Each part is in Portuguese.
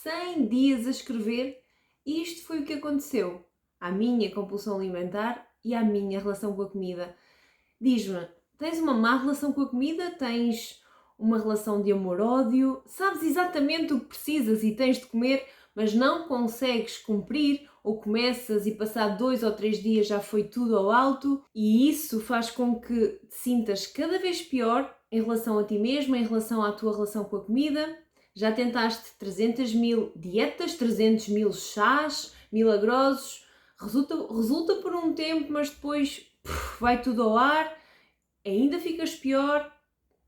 100 dias a escrever e isto foi o que aconteceu à minha compulsão alimentar e à minha relação com a comida. Diz-me, tens uma má relação com a comida? Tens uma relação de amor-ódio? Sabes exatamente o que precisas e tens de comer, mas não consegues cumprir? Ou começas e passado 2 ou 3 dias já foi tudo ao alto? E isso faz com que te sintas cada vez pior em relação a ti mesmo, em relação à tua relação com a comida. Já tentaste 300 mil dietas, 300 mil chás milagrosos? Resulta por um tempo, mas depois vai tudo ao ar, ainda ficas pior,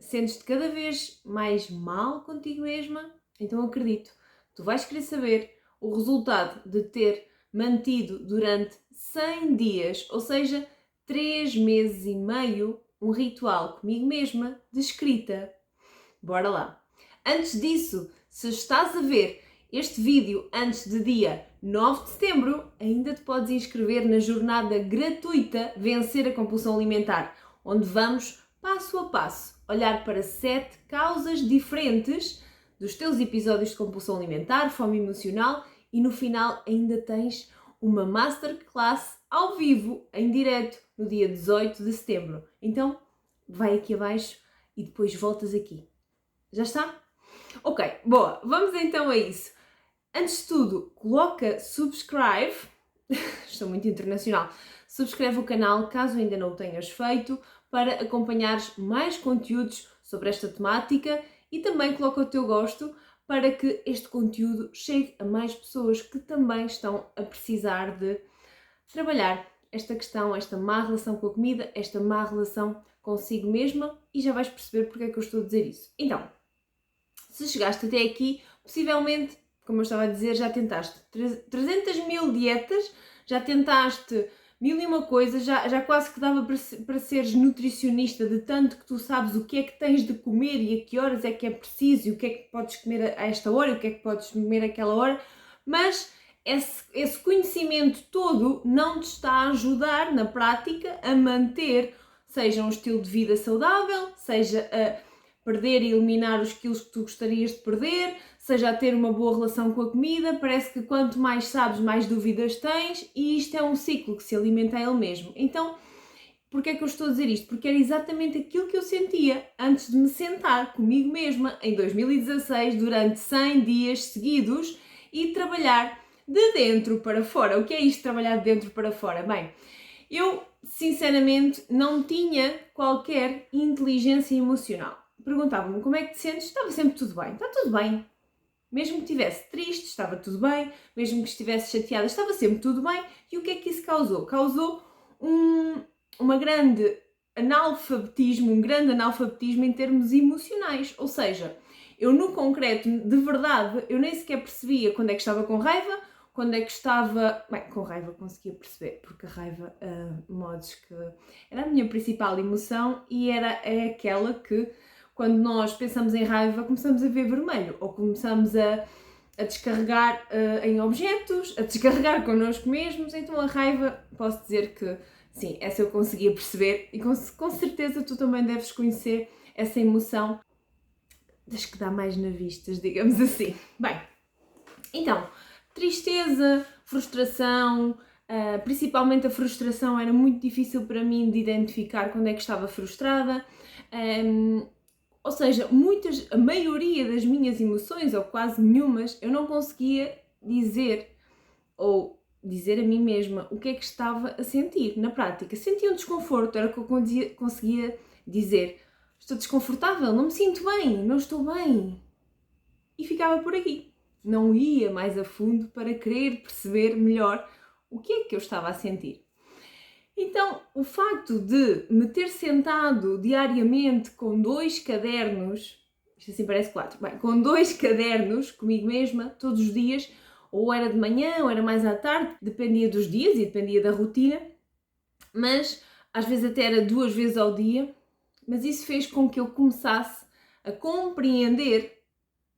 sentes-te cada vez mais mal contigo mesma. Então acredito, tu vais querer saber o resultado de ter mantido durante 100 dias, ou seja, 3 meses e meio, um ritual comigo mesma de escrita. Bora lá! Antes disso, se estás a ver este vídeo antes de dia 9 de setembro, ainda te podes inscrever na jornada gratuita Vencer a Compulsão Alimentar, onde vamos, passo a passo, olhar para 7 causas diferentes dos teus episódios de compulsão alimentar, fome emocional e no final ainda tens uma masterclass ao vivo, em direto, no dia 18 de setembro. Então, vai aqui abaixo e depois voltas aqui. Já está? Ok, boa, vamos então a isso. Antes de tudo, coloca subscribe, estou muito internacional, subscreve o canal caso ainda não o tenhas feito, para acompanhares mais conteúdos sobre esta temática e também coloca o teu gosto para que este conteúdo chegue a mais pessoas que também estão a precisar de trabalhar esta questão, esta má relação com a comida, esta má relação consigo mesma e já vais perceber porque é que eu estou a dizer isso. Então, se chegaste até aqui, possivelmente, como eu estava a dizer, já tentaste 300 mil dietas, já tentaste mil e uma coisas, já quase que dava para seres nutricionista de tanto que tu sabes o que é que tens de comer e a que horas é que é preciso e o que é que podes comer a esta hora e o que é que podes comer àquela hora, mas esse conhecimento todo não te está a ajudar na prática a manter, seja um estilo de vida saudável, seja a perder e eliminar os quilos que tu gostarias de perder, seja a ter uma boa relação com a comida. Parece que quanto mais sabes, mais dúvidas tens e isto é um ciclo que se alimenta a ele mesmo. Então, porquê é que eu estou a dizer isto? Porque era exatamente aquilo que eu sentia antes de me sentar comigo mesma em 2016 durante 100 dias seguidos e trabalhar de dentro para fora. O que é isto, trabalhar de dentro para fora? Bem, eu sinceramente não tinha qualquer inteligência emocional. Perguntavam-me como é que te sentes, estava sempre tudo bem, está tudo bem. Mesmo que estivesse triste, estava tudo bem, mesmo que estivesse chateada, estava sempre tudo bem. E o que é que isso causou? Causou um grande analfabetismo em termos emocionais. Ou seja, eu no concreto, de verdade, eu nem sequer percebia quando é que estava com raiva, quando é que estava... Bem, com raiva conseguia perceber, porque a raiva, modos que... Era a minha principal emoção e é aquela que... Quando nós pensamos em raiva, começamos a ver vermelho ou começamos a descarregar em objetos, a descarregar connosco mesmos. Então a raiva, posso dizer que sim, essa eu conseguia perceber e com certeza tu também deves conhecer essa emoção das que dá mais na vista, digamos assim. Bem, então, tristeza, frustração, principalmente a frustração era muito difícil para mim de identificar quando é que estava frustrada. Ou seja, a maioria das minhas emoções, ou quase nenhumas, eu não conseguia dizer ou dizer a mim mesma o que é que estava a sentir na prática. Sentia um desconforto, era o que eu conseguia dizer. Estou desconfortável, não me sinto bem, não estou bem. E ficava por aqui. Não ia mais a fundo para querer perceber melhor o que é que eu estava a sentir. Então, o facto de me ter sentado diariamente com 2 cadernos, isto assim parece 4, bem, com 2 cadernos comigo mesma, todos os dias, ou era de manhã ou era mais à tarde, dependia dos dias e dependia da rotina, mas às vezes até era 2 vezes ao dia, mas isso fez com que eu começasse a compreender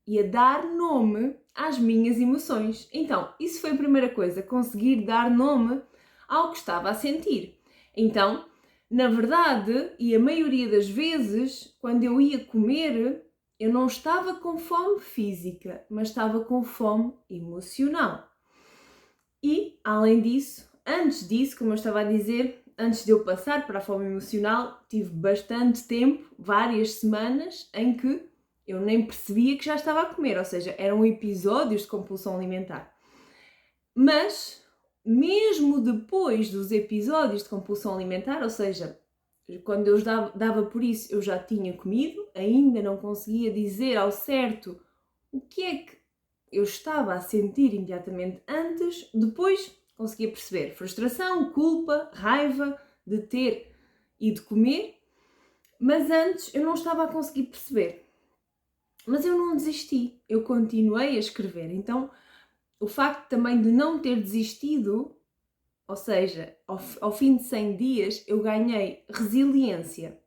e a dar nome às minhas emoções. Então, isso foi a primeira coisa, conseguir dar nome ao que estava a sentir. Então, na verdade, e a maioria das vezes, quando eu ia comer, eu não estava com fome física, mas estava com fome emocional. E, além disso, antes disso, como eu estava a dizer, antes de eu passar para a fome emocional, tive bastante tempo, várias semanas, em que eu nem percebia que já estava a comer, ou seja, eram episódios de compulsão alimentar. Mas, mesmo depois dos episódios de compulsão alimentar, ou seja, quando eu dava por isso, eu já tinha comido, ainda não conseguia dizer ao certo o que é que eu estava a sentir imediatamente antes, depois conseguia perceber frustração, culpa, raiva de ter ido comer, mas antes eu não estava a conseguir perceber. Mas eu não desisti, eu continuei a escrever. Então, o facto também de não ter desistido, ou seja, ao fim de 100 dias, eu ganhei resiliência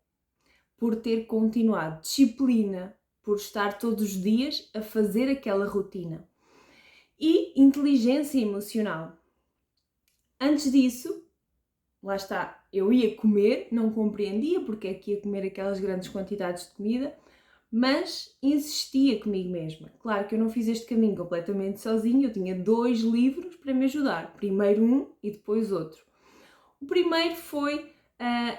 por ter continuado, disciplina por estar todos os dias a fazer aquela rotina e inteligência emocional. Antes disso, lá está, eu ia comer, não compreendia porque é que ia comer aquelas grandes quantidades de comida, mas insistia comigo mesma. Claro que eu não fiz este caminho completamente sozinha, eu tinha 2 livros para me ajudar, primeiro um e depois outro. O primeiro foi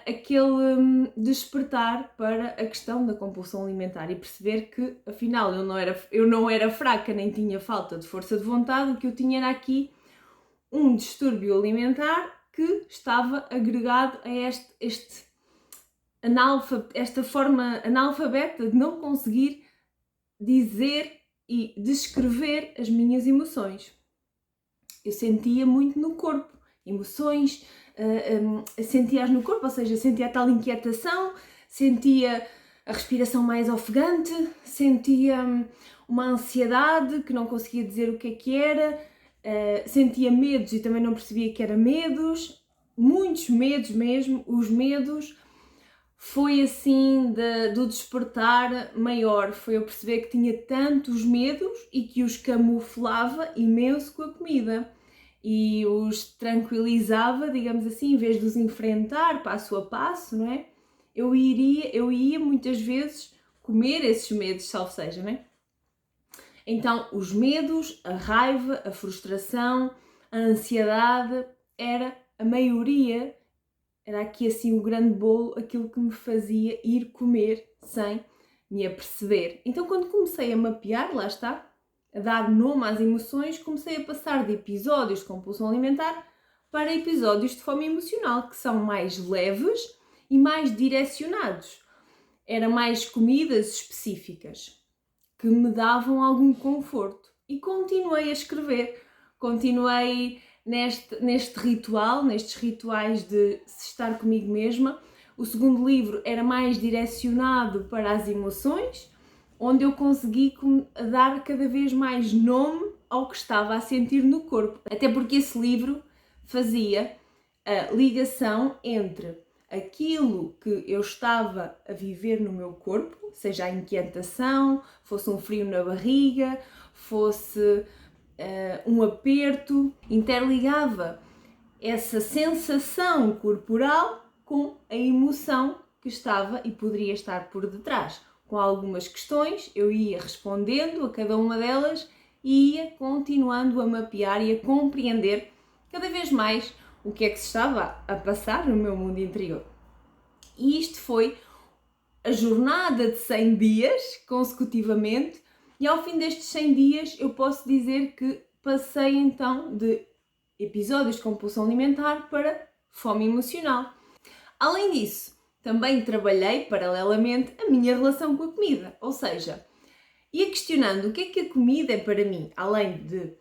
aquele despertar para a questão da compulsão alimentar e perceber que, afinal, eu não era fraca nem tinha falta de força de vontade, o que eu tinha era aqui um distúrbio alimentar que estava agregado a esta forma analfabeta de não conseguir dizer e descrever as minhas emoções. Eu sentia muito no corpo, emoções, sentia-as no corpo, ou seja, sentia a tal inquietação, sentia a respiração mais ofegante, sentia uma ansiedade que não conseguia dizer o que era, sentia medos e também não percebia que eram medos, muitos medos mesmo. Os medos foi assim do despertar maior, foi eu perceber que tinha tantos medos e que os camuflava imenso com a comida e os tranquilizava, digamos assim, em vez de os enfrentar passo a passo, não é? Eu ia muitas vezes comer esses medos, salvo seja, não é? Então, os medos, a raiva, a frustração, a ansiedade, era a maioria, era aqui assim o grande bolo, aquilo que me fazia ir comer sem me aperceber. Então, quando comecei a mapear, lá está, a dar nome às emoções, comecei a passar de episódios de compulsão alimentar para episódios de fome emocional, que são mais leves e mais direcionados. Eram mais comidas específicas que me davam algum conforto. E continuei a escrever, continuei nestes rituais de estar comigo mesma. O segundo livro era mais direcionado para as emoções, onde eu consegui dar cada vez mais nome ao que estava a sentir no corpo. Até porque esse livro fazia a ligação entre aquilo que eu estava a viver no meu corpo, seja a inquietação, fosse um frio na barriga, fosse um aperto, interligava essa sensação corporal com a emoção que estava e poderia estar por detrás. Com algumas questões, eu ia respondendo a cada uma delas e ia continuando a mapear e a compreender cada vez mais o que é que se estava a passar no meu mundo interior. E isto foi a jornada de 100 dias consecutivamente, e ao fim destes 100 dias eu posso dizer que passei então de episódios de compulsão alimentar para fome emocional. Além disso, também trabalhei paralelamente a minha relação com a comida, ou seja, ia questionando o que é que a comida é para mim, além de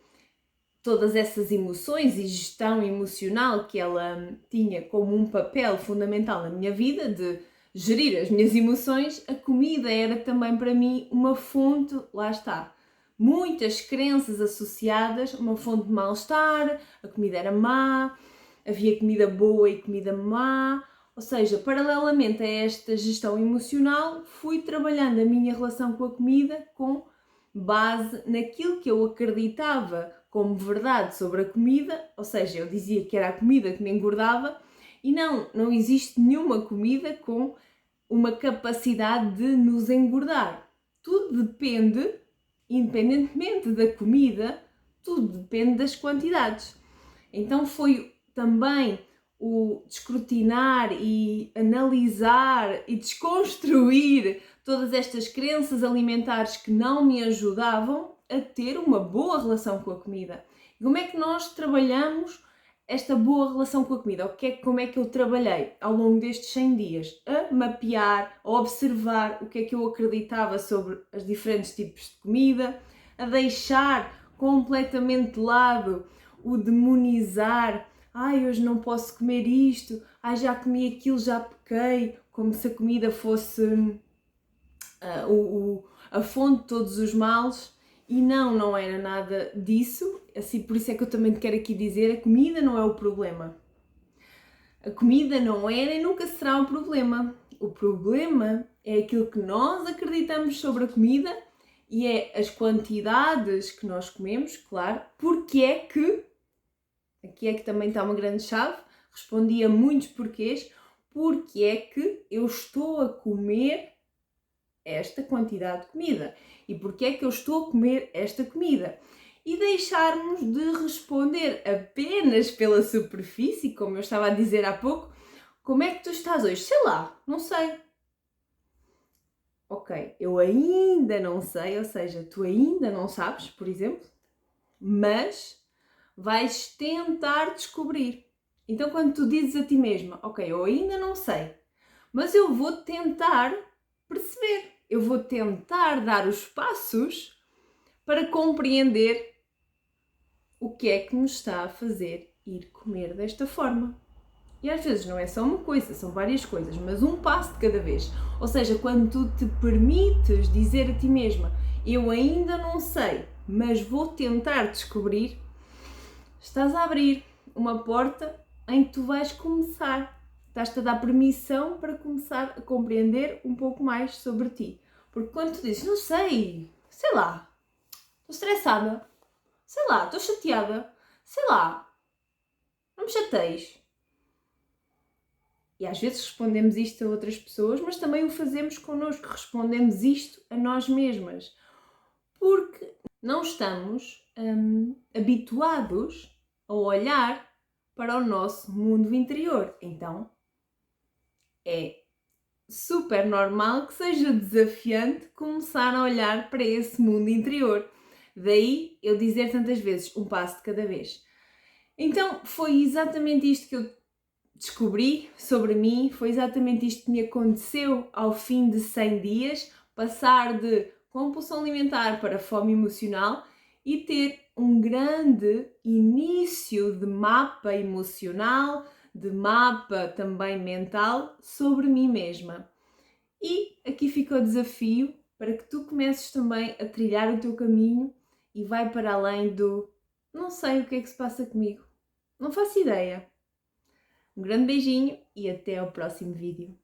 todas essas emoções e gestão emocional que ela tinha como um papel fundamental na minha vida, de gerir as minhas emoções, a comida era também para mim uma fonte, lá está, muitas crenças associadas, uma fonte de mal-estar, a comida era má, havia comida boa e comida má, ou seja, paralelamente a esta gestão emocional, fui trabalhando a minha relação com a comida com base naquilo que eu acreditava como verdade sobre a comida, ou seja, eu dizia que era a comida que me engordava, e não existe nenhuma comida com uma capacidade de nos engordar. tudo depende, independentemente da comida, tudo depende das quantidades. Então foi também o descrutinar e analisar e desconstruir todas estas crenças alimentares que não me ajudavam a ter uma boa relação com a comida. E como é que nós trabalhamos esta boa relação com a comida? Como é que eu trabalhei ao longo destes 100 dias? A mapear, a observar o que é que eu acreditava sobre os diferentes tipos de comida, a deixar completamente de lado o demonizar. Ai, hoje não posso comer isto, ai, já comi aquilo, já pequei, como se a comida fosse a fonte de todos os males. E não era nada disso, assim, por isso é que eu também te quero aqui dizer, a comida não é o problema. A comida não era e nunca será o problema. O problema é aquilo que nós acreditamos sobre a comida e é as quantidades que nós comemos, claro, porque é que, aqui é que também está uma grande chave, respondi a muitos porquês, porque é que eu estou a comer esta quantidade de comida e porque é que eu estou a comer esta comida e deixarmos de responder apenas pela superfície, como eu estava a dizer há pouco. Como é que tu estás hoje? Sei lá, não sei. Ok, eu ainda não sei, ou seja, tu ainda não sabes, por exemplo, mas vais tentar descobrir. Então quando tu dizes a ti mesma, ok, eu ainda não sei, mas eu vou tentar perceber. Eu vou tentar dar os passos para compreender o que é que me está a fazer ir comer desta forma. E às vezes não é só uma coisa, são várias coisas, mas um passo de cada vez. Ou seja, quando tu te permites dizer a ti mesma, eu ainda não sei, mas vou tentar descobrir, estás a abrir uma porta em que tu vais começar. Estás-te a dar permissão para começar a compreender um pouco mais sobre ti. Porque quando tu dizes, não sei lá, estou estressada, sei lá, estou chateada, sei lá, não me chateis. E às vezes respondemos isto a outras pessoas, mas também o fazemos connosco, respondemos isto a nós mesmas. Porque não estamos habituados a olhar para o nosso mundo interior. Então, é super normal que seja desafiante começar a olhar para esse mundo interior. Daí eu dizer tantas vezes, um passo de cada vez. Então foi exatamente isto que eu descobri sobre mim, foi exatamente isto que me aconteceu ao fim de 100 dias, passar de compulsão alimentar para fome emocional e ter um grande início de mapa emocional, de mapa também mental sobre mim mesma. E aqui fica o desafio para que tu comeces também a trilhar o teu caminho e vai para além do não sei o que é que se passa comigo, não faço ideia. Um grande beijinho e até ao próximo vídeo.